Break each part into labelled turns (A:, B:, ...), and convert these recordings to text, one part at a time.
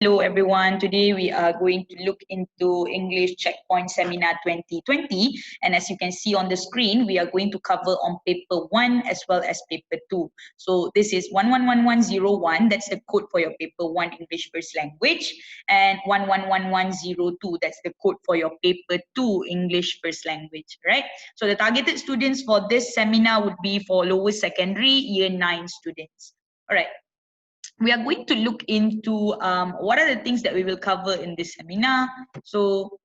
A: Hello everyone, today we are going to look into English Checkpoint Seminar 2020, and as you can see on the screen, we are going to cover on paper 1 as well as paper 2. So this is 111101, that's the code for your paper 1 English First Language, and 111102, that's the code for your paper 2 English First Language, right? So the targeted students for this seminar would be for lower secondary year 9 students. All right. We are going to look into what are the things that we will cover in this seminar. So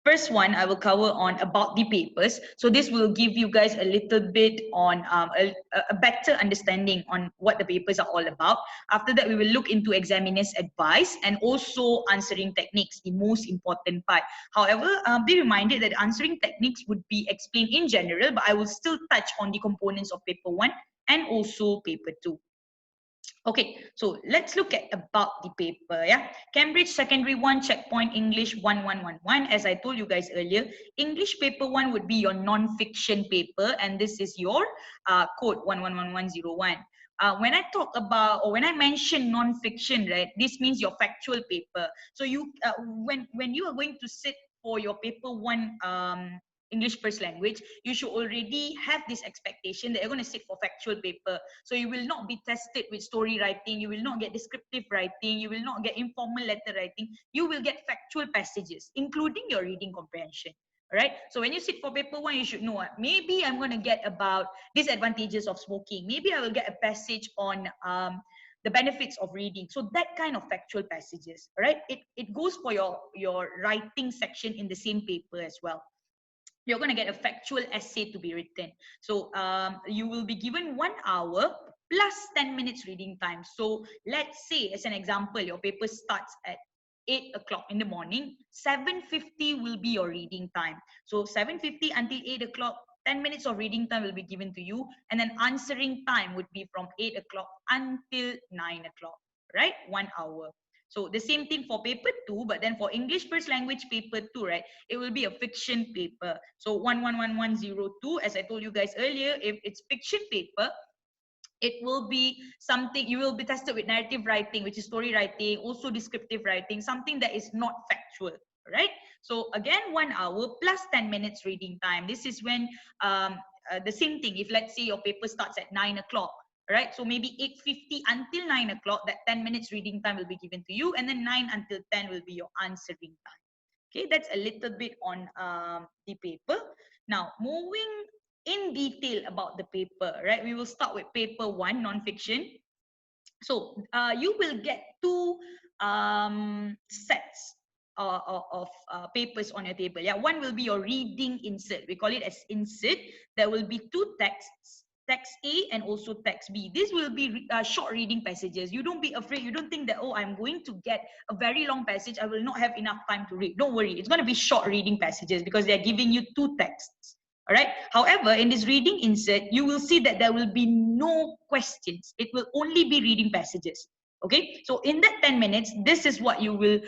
A: first one, I will cover on about the papers. So this will give you guys a little bit on a better understanding on what the papers are all about. After that, we will look into examiner's advice and also answering techniques, the most important part. However, be reminded that answering techniques would be explained in general, but I will still touch on the components of paper 1 and also paper 2. Okay, so let's look at about the paper. Yeah, Cambridge Secondary 1 Checkpoint English 1111. As I told you guys earlier, English paper 1 would be your non-fiction paper, and this is your code 111101. When I talk about, or when I mention non-fiction, right, this means your factual paper. So you when you are going to sit for your paper 1 English First Language, you should already have this expectation that you're going to sit for factual paper. So you will not be tested with story writing, you will not get descriptive writing, you will not get informal letter writing, you will get factual passages, including your reading comprehension. Right? So when you sit for paper 1, you should know, maybe I'm going to get about disadvantages of smoking. Maybe I will get a passage on the benefits of reading. So that kind of factual passages, right? It goes for your writing section in the same paper as well. You're going to get a factual essay to be written. So you will be given 1 hour plus 10 minutes reading time. So let's say, as an example, your paper starts at 8 o'clock in the morning, 7:50 will be your reading time. So 7:50 until 8 o'clock, 10 minutes of reading time will be given to you, and then answering time would be from 8 o'clock until 9 o'clock, right? 1 hour. So the same thing for paper 2, but then for English First Language paper 2, right, it will be a fiction paper. So 111102, as I told you guys earlier, if it's fiction paper, it will be something, you will be tested with narrative writing, which is story writing, also descriptive writing, something that is not factual, right? So again, 1 hour plus 10 minutes reading time. This is when the same thing, if let's say your paper starts at 9 o'clock, right? So maybe 8:50 until 9 o'clock, that 10 minutes reading time will be given to you, and then 9 until 10 will be your answering time. Okay, that's a little bit on the paper. Now, moving in detail about the paper, right? We will start with paper 1, non-fiction. So you will get 2 sets of papers on your table. Yeah, one will be your reading insert. We call it as insert. There will be 2 texts, text A and also text B. This will be short reading passages. You don't be afraid. You don't think that, oh, I'm going to get a very long passage. I will not have enough time to read. Don't worry. It's going to be short reading passages because they're giving you 2 texts. All right. However, in this reading insert, you will see that there will be no questions. It will only be reading passages. Okay. So in that 10 minutes, this is what you will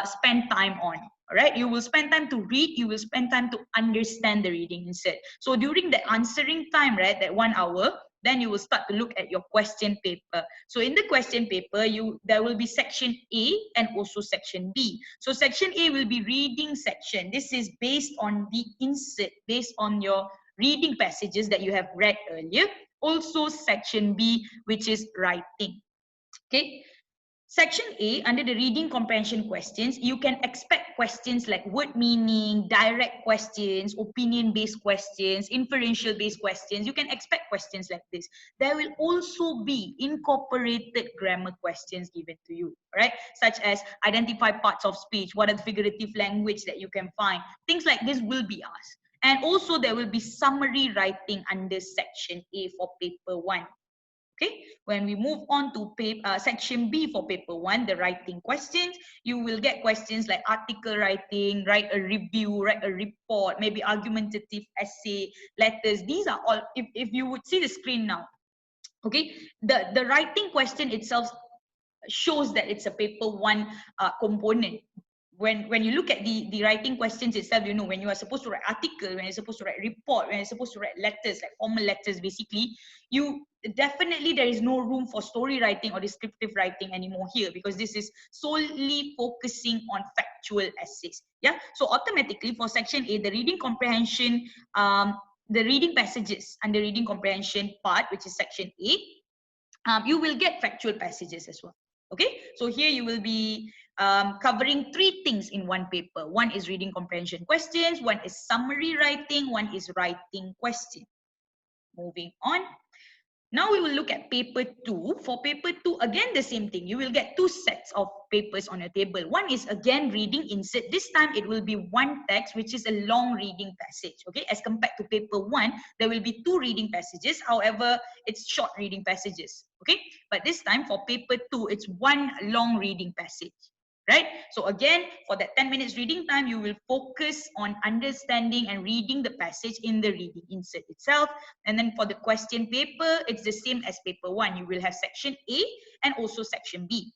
A: spend time on. All right. You will spend time to read. You will spend time to understand the reading insert. So during the answering time, right, that 1 hour, then you will start to look at your question paper. So in the question paper, there will be section A and also section B. So section A will be reading section. This is based on the insert, based on your reading passages that you have read earlier. Also section B, which is writing. Okay. Section A, under the reading comprehension questions, you can expect questions like word meaning, direct questions, opinion-based questions, inferential-based questions. You can expect questions like this. There will also be incorporated grammar questions given to you, right? Such as identify parts of speech, what are the figurative language that you can find. Things like this will be asked. And also there will be summary writing under section A for paper 1. Okay, when we move on to section B for paper 1, the writing questions, you will get questions like article writing, write a review, write a report, maybe argumentative essay, letters. These are all, if you would see the screen now, okay, the writing question itself shows that it's a paper 1 component. when you look at the writing questions itself, you know, when you are supposed to write article, when you're supposed to write report, when you're supposed to write letters, like formal letters, basically, you definitely, there is no room for story writing or descriptive writing anymore here, because this is solely focusing on factual essays. Yeah, so automatically for section A, the reading comprehension, the reading passages under reading comprehension part, which is section A, you will get factual passages as well. Okay, so here you will be covering 3 things in one paper. One is reading comprehension questions, one is summary writing, one is writing question. Moving on. Now we will look at paper 2. For paper 2, again the same thing. You will get 2 sets of papers on your table. One is again reading insert. This time it will be one text, which is a long reading passage. Okay, as compared to paper 1, there will be 2 reading passages. However, it's short reading passages. Okay, but this time for paper 2, it's one long reading passage. Right? So again, for that 10 minutes reading time, you will focus on understanding and reading the passage in the reading insert itself. And then for the question paper, it's the same as paper 1. You will have section A and also section B.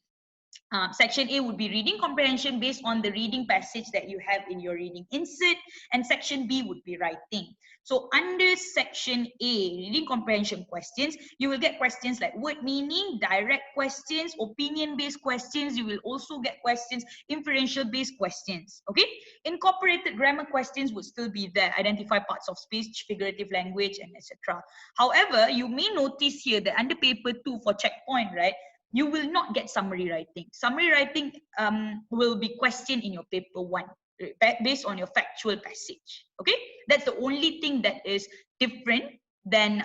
A: Section A would be reading comprehension based on the reading passage that you have in your reading insert, and section B would be writing. So under section A, reading comprehension questions, you will get questions like word meaning, direct questions, opinion-based questions. You will also get questions, inferential-based questions. Okay, incorporated grammar questions would still be there. Identify parts of speech, figurative language, and etc. However, you may notice here that under paper 2 for checkpoint, right, you will not get summary writing. Summary writing will be questioned in your paper 1 based on your factual passage. Okay, that's the only thing that is different than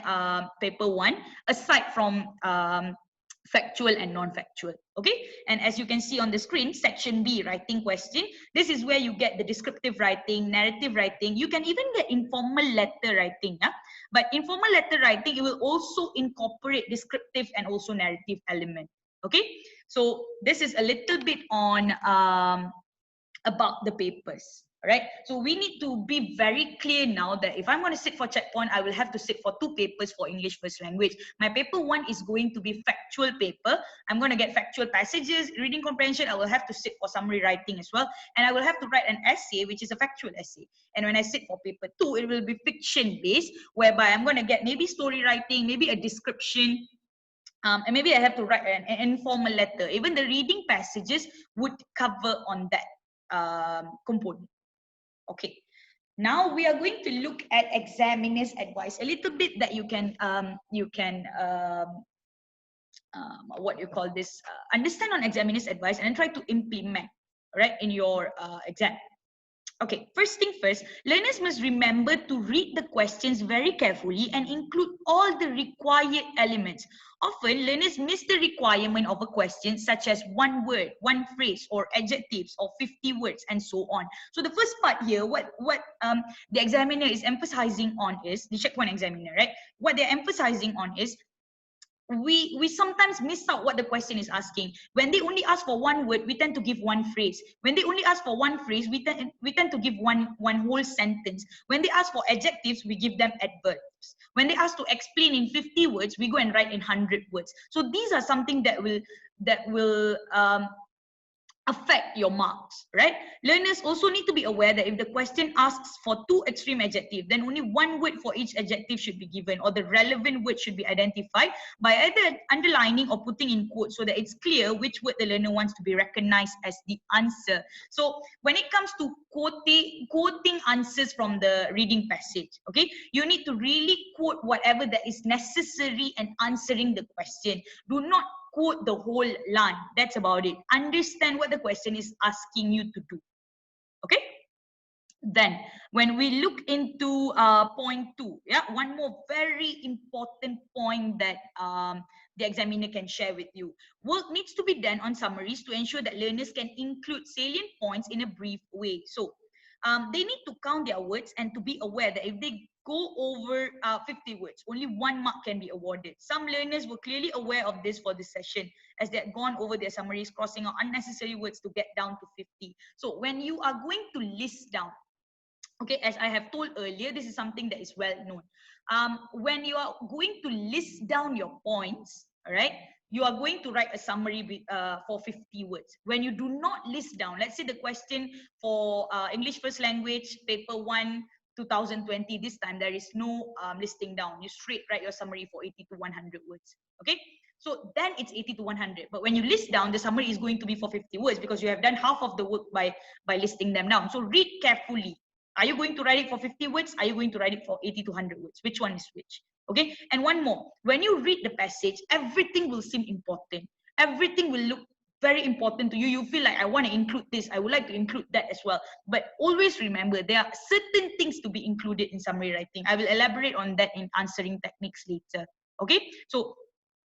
A: paper 1, aside from factual and non-factual. Okay, and as you can see on the screen, section B, writing question, this is where you get the descriptive writing, narrative writing. You can even get informal letter writing. But informal letter writing, it will also incorporate descriptive and also narrative element. Okay, so this is a little bit on about the papers. All right, so we need to be very clear now that if I'm going to sit for checkpoint, I will have to sit for 2 papers for English first language. My paper 1 is going to be factual paper. I'm going to get factual passages, reading comprehension. I will have to sit for summary writing as well, and I will have to write an essay, which is a factual essay. And when I sit for paper 2, it will be fiction based, whereby I'm going to get maybe story writing, maybe a description, and maybe I have to write an informal letter. Even the reading passages would cover on that component. Okay, now we are going to look at examiner's advice a little bit, that you can what you call this, understand on examiner's advice and then try to implement, right, in your exam. Okay, first thing first, learners must remember to read the questions very carefully and include all the required elements. Often, learners miss the requirement of a question, such as one word, one phrase, or adjectives, or 50 words, and so on. So the first part here, what the examiner is emphasizing on is, the checkpoint examiner, right? What they're emphasizing on is, we sometimes miss out what the question is asking. When they only ask for one word, we tend to give one phrase. When they only ask for one phrase, we tend to give one whole sentence. When they ask for adjectives, we give them adverbs. When they ask to explain in 50 words, we go and write in 100 words. So these are something that will affect your marks, right? Learners also need to be aware that if the question asks for 2 extreme adjectives, then only one word for each adjective should be given, or the relevant word should be identified by either underlining or putting in quotes, so that it's clear which word the learner wants to be recognized as the answer. So when it comes to quoting answers from the reading passage, okay, you need to really quote whatever that is necessary and answering the question. Do not quote the whole line. That's about it. Understand what the question is asking you to do. Okay? Then, when we look into point 2, yeah, one more very important point that the examiner can share with you. Work needs to be done on summaries to ensure that learners can include salient points in a brief way. So, they need to count their words and to be aware that if they go over 50 words, only 1 mark can be awarded. Some learners were clearly aware of this for this session, as they had gone over their summaries, crossing out unnecessary words to get down to 50. So when you are going to list down, okay, as I have told earlier, this is something that is well known. When you are going to list down your points, all right, you are going to write a summary for 50 words. When you do not list down, let's say the question for English First Language, paper 1, 2020, this time there is no listing down. You straight write your summary for 80 to 100 words. Okay, so then it's 80 to 100. But when you list down, the summary is going to be for 50 words because you have done half of the work by listing them down. So read carefully. Are you going to write it for 50 words? Are you going to write it for 80 to 100 words? Which one is which? Okay, and one more. When you read the passage, everything will seem important. Everything will look very important to you. You feel like, I want to include this. I would like to include that as well. But always remember, there are certain things to be included in summary writing. I will elaborate on that in answering techniques later. Okay, so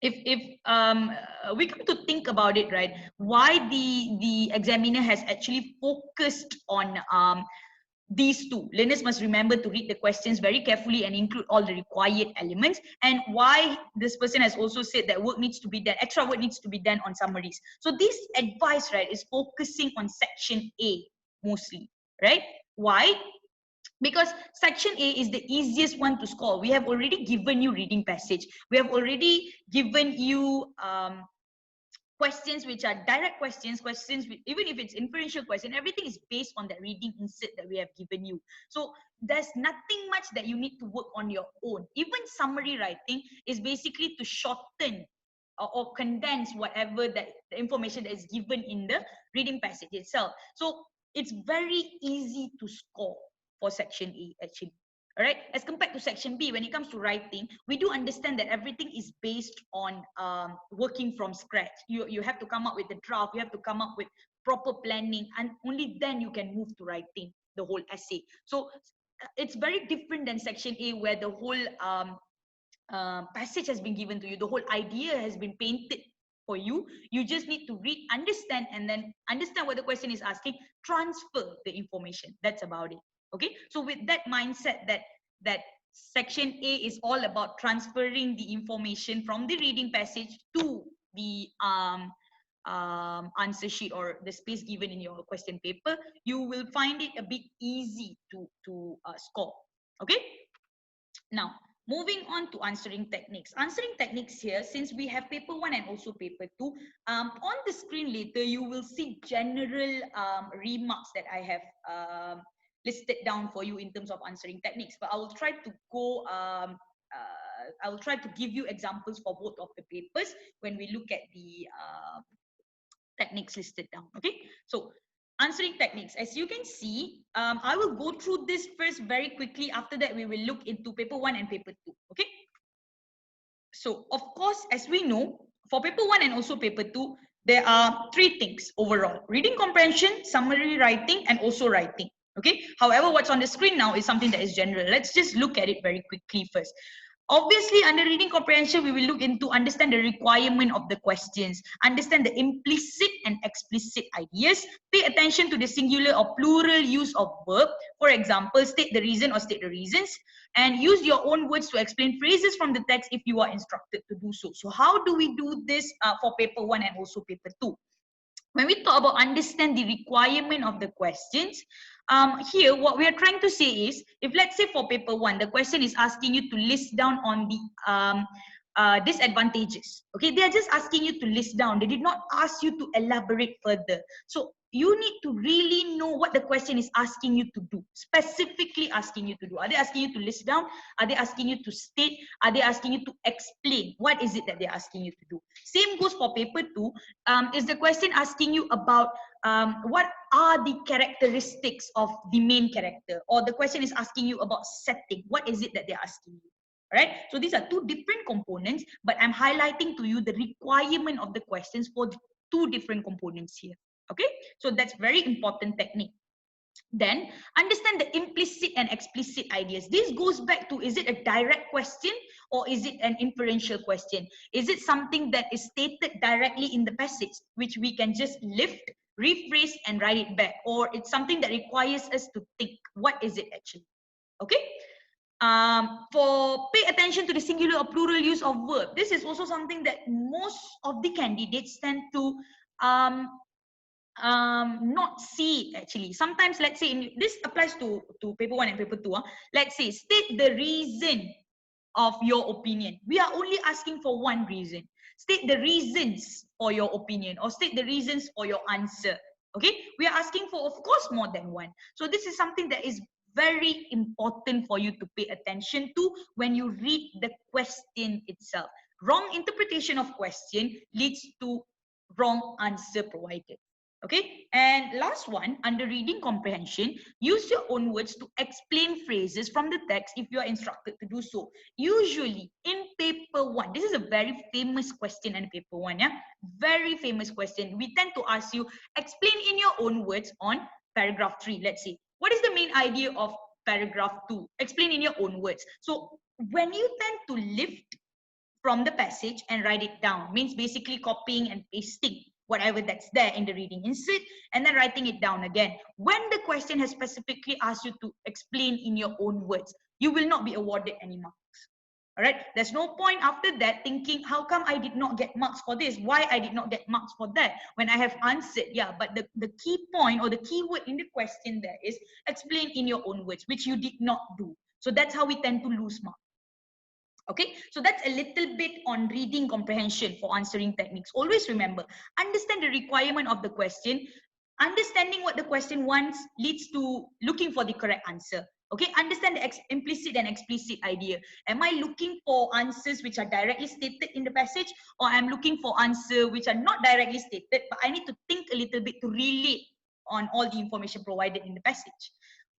A: if we come to think about it, right, why the examiner has actually focused on these two. Learners must remember to read the questions very carefully and include all the required elements, and why this person has also said that work needs to be done, extra work needs to be done on summaries. So this advice, right, is focusing on section A mostly, right? Why? Because section A is the easiest one to score. We have already given you reading passage. We have already given you questions which are direct questions, even if it's inferential question, everything is based on that reading insert that we have given you. So there's nothing much that you need to work on your own. Even summary writing is basically to shorten or condense whatever that the information that is given in the reading passage itself. So it's very easy to score for section A actually. All right, as compared to section B, when it comes to writing, we do understand that everything is based on working from scratch. You have to come up with the draft, you have to come up with proper planning, and only then you can move to writing the whole essay. So it's very different than section A, where the whole passage has been given to you, the whole idea has been painted for you. You just need to read, understand, and then understand what the question is asking, transfer the information. That's about it. Okay, so with that mindset that section A is all about transferring the information from the reading passage to the answer sheet or the space given in your question paper, you will find it a bit easy to score. Okay, now moving on to answering techniques. Answering techniques here, since we have paper 1 and also paper 2, on the screen later you will see general remarks that I have listed down for you in terms of answering techniques, but I will try to go I will try to give you examples for both of the papers when we look at the techniques listed down. Okay, so answering techniques, as you can see, I will go through this first very quickly. After that, we will look into paper 1 and paper 2. Okay, so of course, as we know, for paper 1 and also paper 2, there are 3 things overall: reading comprehension, summary writing, and also writing. Okay, however, what's on the screen now is something that is general. Let's just look at it very quickly first. Obviously, under reading comprehension, we will look into understand the requirement of the questions, understand the implicit and explicit ideas, pay attention to the singular or plural use of verb. For example, state the reason or state the reasons, and use your own words to explain phrases from the text if you are instructed to do so. So how do we do this for paper 1 and also paper 2? When we talk about understand the requirement of the questions, here what we are trying to say is, if let's say for paper 1, the question is asking you to list down on the disadvantages. Okay, they are just asking you to list down. They did not ask you to elaborate further. So you need to really know what the question is asking you to do, specifically asking you to do. Are they asking you to list down? Are they asking you to state? Are they asking you to explain? What is it that they're asking you to do? Same goes for paper 2. Is the question asking you about what are the characteristics of the main character? Or the question is asking you about setting. What is it that they're asking you? Right? So these are 2 different components, but I'm highlighting to you the requirement of the questions for the 2 different components here. Okay, so that's very important technique. Then understand the implicit and explicit ideas. This goes back to, is it a direct question or is it an inferential question? Is it something that is stated directly in the passage, which we can just lift, rephrase, and write it back? Or it's something that requires us to think, what is it actually? Okay. For pay attention to the singular or plural use of verb. This is also something that most of the candidates tend to not see actually. Sometimes, let's say, this applies to paper 1 and paper 2. Let's say, state the reason of your opinion. We are only asking for one reason. State the reasons for your opinion or state the reasons for your answer. Okay, we are asking for, of course, more than one. So this is something that is very important for you to pay attention to when you read the question itself. Wrong interpretation of question leads to wrong answer provided. Okay, and last one, under reading comprehension, use your own words to explain phrases from the text if you are instructed to do so. Usually in paper one, this is a very famous question in paper one, yeah, very famous question. We tend to ask you, explain in your own words on paragraph 3. Let's see, what is the main idea of paragraph 2? Explain in your own words. So when you tend to lift from the passage and write it down, means basically copying and pasting whatever that's there in the reading insert and then writing it down again. When the question has specifically asked you to explain in your own words, you will not be awarded any marks. All right, there's no point after that thinking, how come I did not get marks for this? Why I did not get marks for that? When I have answered, yeah, but the key point or the key word in the question there is explain in your own words, which you did not do. So that's how we tend to lose marks. Okay, so that's a little bit on reading comprehension for answering techniques. Always remember, understand the requirement of the question. Understanding what the question wants leads to looking for the correct answer. Okay, understand the implicit and explicit idea. Am I looking for answers which are directly stated in the passage, or I'm looking for answers which are not directly stated, but I need to think a little bit to relate on all the information provided in the passage.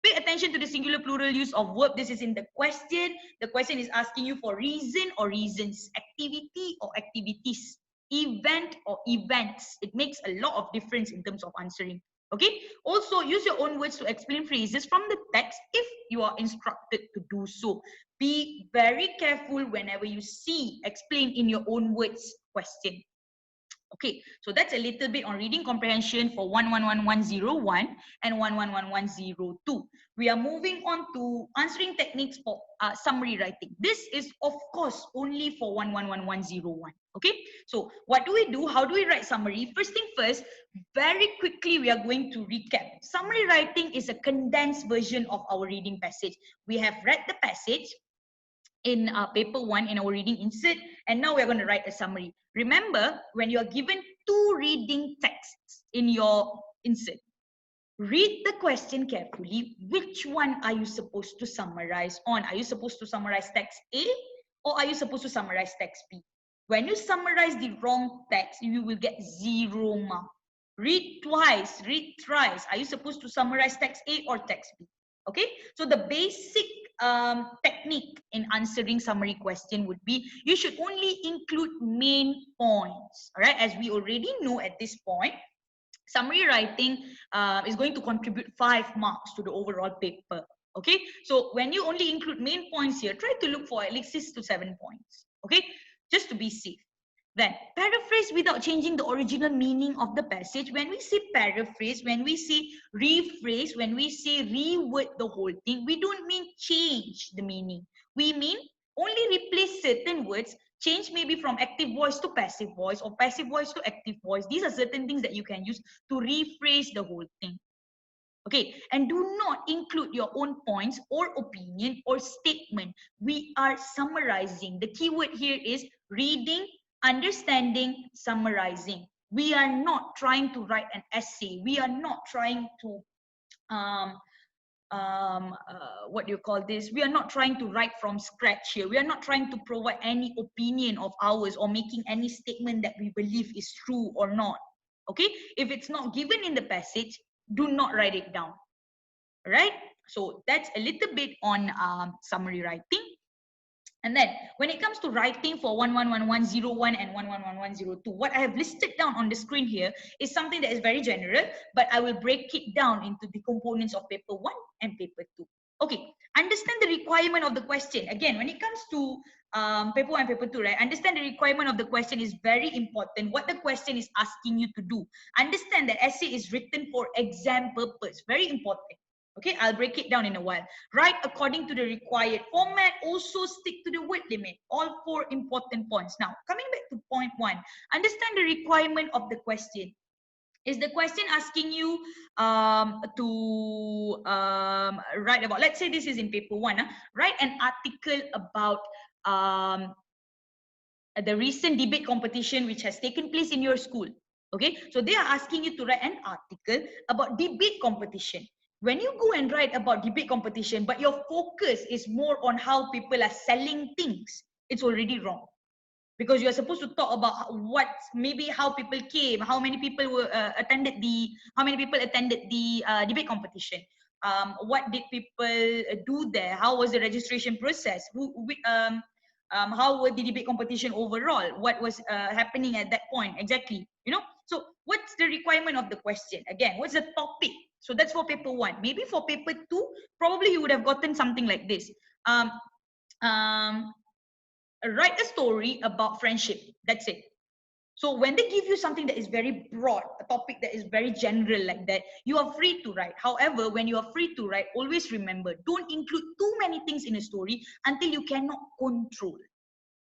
A: Pay attention to the singular plural use of verb. This is in the question. The question is asking you for reason or reasons, activity or activities, event or events. It makes a lot of difference in terms of answering. Okay, also use your own words to explain phrases from the text if you are instructed to do so. Be very careful whenever you see explain in your own words question. Okay, so that's a little bit on reading comprehension for 111101 and 111102. We are moving on to answering techniques for summary writing. This is, of course, only for 111101. Okay, so what do we do? How do we write summary? First thing first, very quickly, we are going to recap. Summary writing is a condensed version of our reading passage. We have read the passage in paper 1 in our reading insert, and now we're going to write a summary. Remember, when you are given 2 reading texts in your insert, read the question carefully. Which one are you supposed to summarize on? Are you supposed to summarize text A, or are you supposed to summarize text B? When you summarize the wrong text, you will get 0 mark. Read twice, read thrice. Are you supposed to summarize text A or text B? Okay, so the basic technique in answering summary question would be, you should only include main points. All right, as we already know at this point, summary writing is going to contribute 5 marks to the overall paper. Okay, so when you only include main points here, try to look for at least 6 to 7 points. Okay, just to be safe. Then paraphrase without changing the original meaning of the passage. When we say paraphrase, when we say rephrase, when we say reword the whole thing, we don't mean change the meaning. We mean only replace certain words. Change maybe from active voice to passive voice or passive voice to active voice. These are certain things that you can use to rephrase the whole thing. Okay, and do not include your own points or opinion or statement. We are summarizing. The keyword here is reading, understanding, summarizing. We are not trying to write an essay. We are not trying to what do you call this? We are not trying to write from scratch here. We are not trying to provide any opinion of ours or making any statement that we believe is true or not. Okay, if it's not given in the passage, do not write it down. Right? So that's a little bit on summary writing. And then when it comes to writing for 111101 and 111102, what I have listed down on the screen here is something that is very general, but I will break it down into the components of paper 1 and paper 2. Okay, understand the requirement of the question. Again, when it comes to paper 1 and paper 2, right? Understand the requirement of the question is very important. What the question is asking you to do. Understand that essay is written for exam purpose. Very important. Okay, I'll break it down in a while. Write according to the required format. Also stick to the word limit. All 4 important points. Now, coming back to point 1, understand the requirement of the question. Is the question asking you to write about, let's say this is in paper 1, write an article about the recent debate competition which has taken place in your school. Okay, so they are asking you to write an article about debate competition. When you go and write about debate competition, but your focus is more on how people are selling things, it's already wrong. Because you are supposed to talk about what, maybe how people came, how many people were how many people attended the debate competition, what did people do there, how was the registration process, how were the debate competition overall, what was happening at that point exactly, you know. So what's the requirement of the question? Again, what's the topic? So that's for paper 1. Maybe for paper 2, probably you would have gotten something like this. um, um, Write a story about friendship. That's it. So when they give you something that is very broad, a topic that is very general like that, you are free to write. However, when you are free to write, always remember, don't include too many things in a story until you cannot control.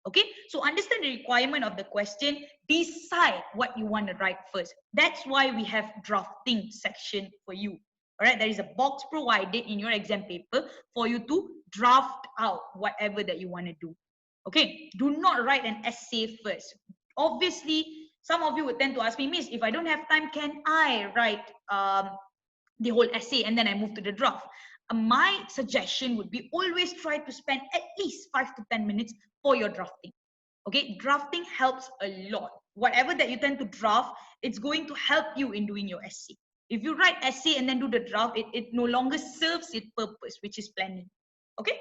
A: Okay, so understand the requirement of the question, decide what you want to write first. That's why we have drafting section for you. All right, there is a box provided in your exam paper for you to draft out whatever that you want to do. Okay, do not write an essay first. Obviously, some of you would tend to ask me, Miss, if I don't have time, can I write the whole essay and then I move to the draft? My suggestion would be always try to spend at least 5 to 10 minutes for your drafting. Okay, drafting helps a lot. Whatever that you tend to draft, it's going to help you in doing your essay. If you write essay and then do the draft, it no longer serves its purpose, which is planning. Okay,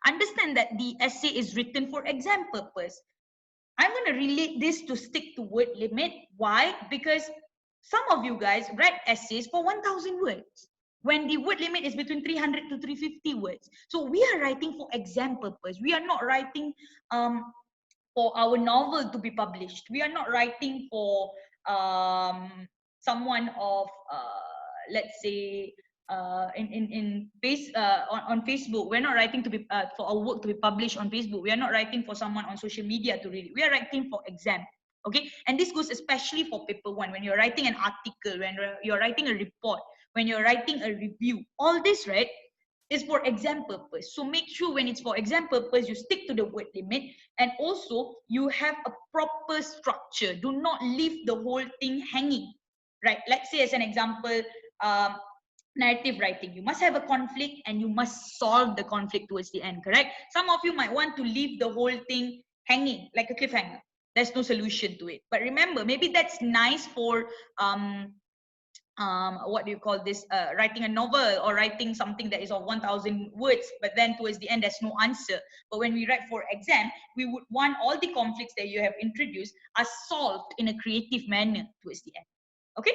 A: understand that the essay is written for exam purpose. I'm going to relate this to stick to word limit. Why? Because some of you guys write essays for 1,000 words when the word limit is between 300 to 350 words. So we are writing for exam purpose. We are not writing for our novel to be published. We are not writing for someone of, let's say, on Facebook. We're not writing to be for our work to be published on Facebook. We are not writing for someone on social media to read it. We are writing for exam. Okay, and this goes especially for paper 1, when you're writing an article, when you're writing a report, when you're writing a review. All this, right, is for exam purpose. So make sure when it's for exam purpose, you stick to the word limit, and also you have a proper structure. Do not leave the whole thing hanging, right? Let's say as an example, narrative writing. You must have a conflict and you must solve the conflict towards the end, correct? Some of you might want to leave the whole thing hanging like a cliffhanger. There's no solution to it. But remember, maybe that's nice for what do you call this, writing a novel or writing something that is of 1,000 words, but then towards the end there's no answer. But when we write for exam, we would want all the conflicts that you have introduced are solved in a creative manner towards the end. Okay,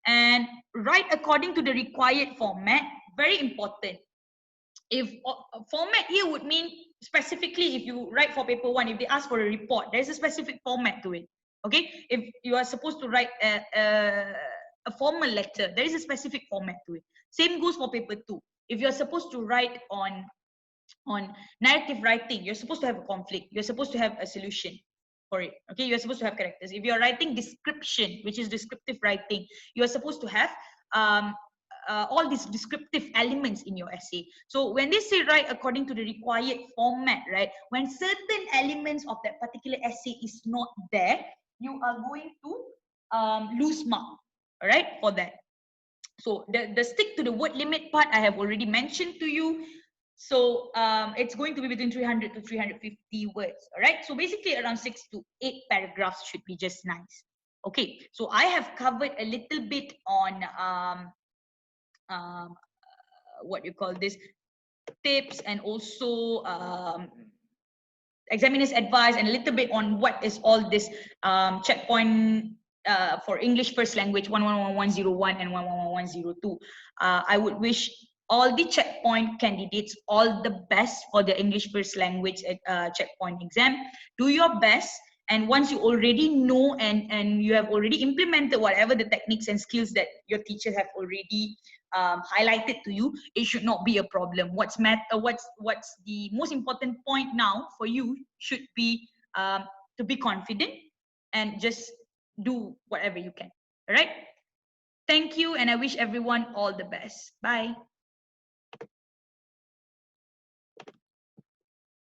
A: and write according to the required format. Very important. If format here would mean specifically, if you write for paper 1, if they ask for a report, there's a specific format to it. Okay, if you are supposed to write a formal letter, there is a specific format to it. Same goes for paper 2. If you're supposed to write on narrative writing, you're supposed to have a conflict, you're supposed to have a solution for it. Okay, you're supposed to have characters. If you're writing description, which is descriptive writing, you're supposed to have all these descriptive elements in your essay. So when they say write according to the required format, right, when certain elements of that particular essay is not there, you are going to lose mark, all right, for that. So the stick to the word limit part I have already mentioned to you. So it's going to be between 300 to 350 words, all right? So basically around 6 to 8 paragraphs should be just nice. Okay, so I have covered a little bit on what you call this, tips, and also examiner's advice, and a little bit on what is all this checkpoint for English first language 111101 and 111102. I would wish all the checkpoint candidates all the best for the English first language checkpoint exam. Do your best, and once you already know and you have already implemented whatever the techniques and skills that your teacher have already highlighted to you, it should not be a problem. What's the most important point now for you should be to be confident and just do whatever you can. All right, thank you, and I wish everyone all the best. Bye.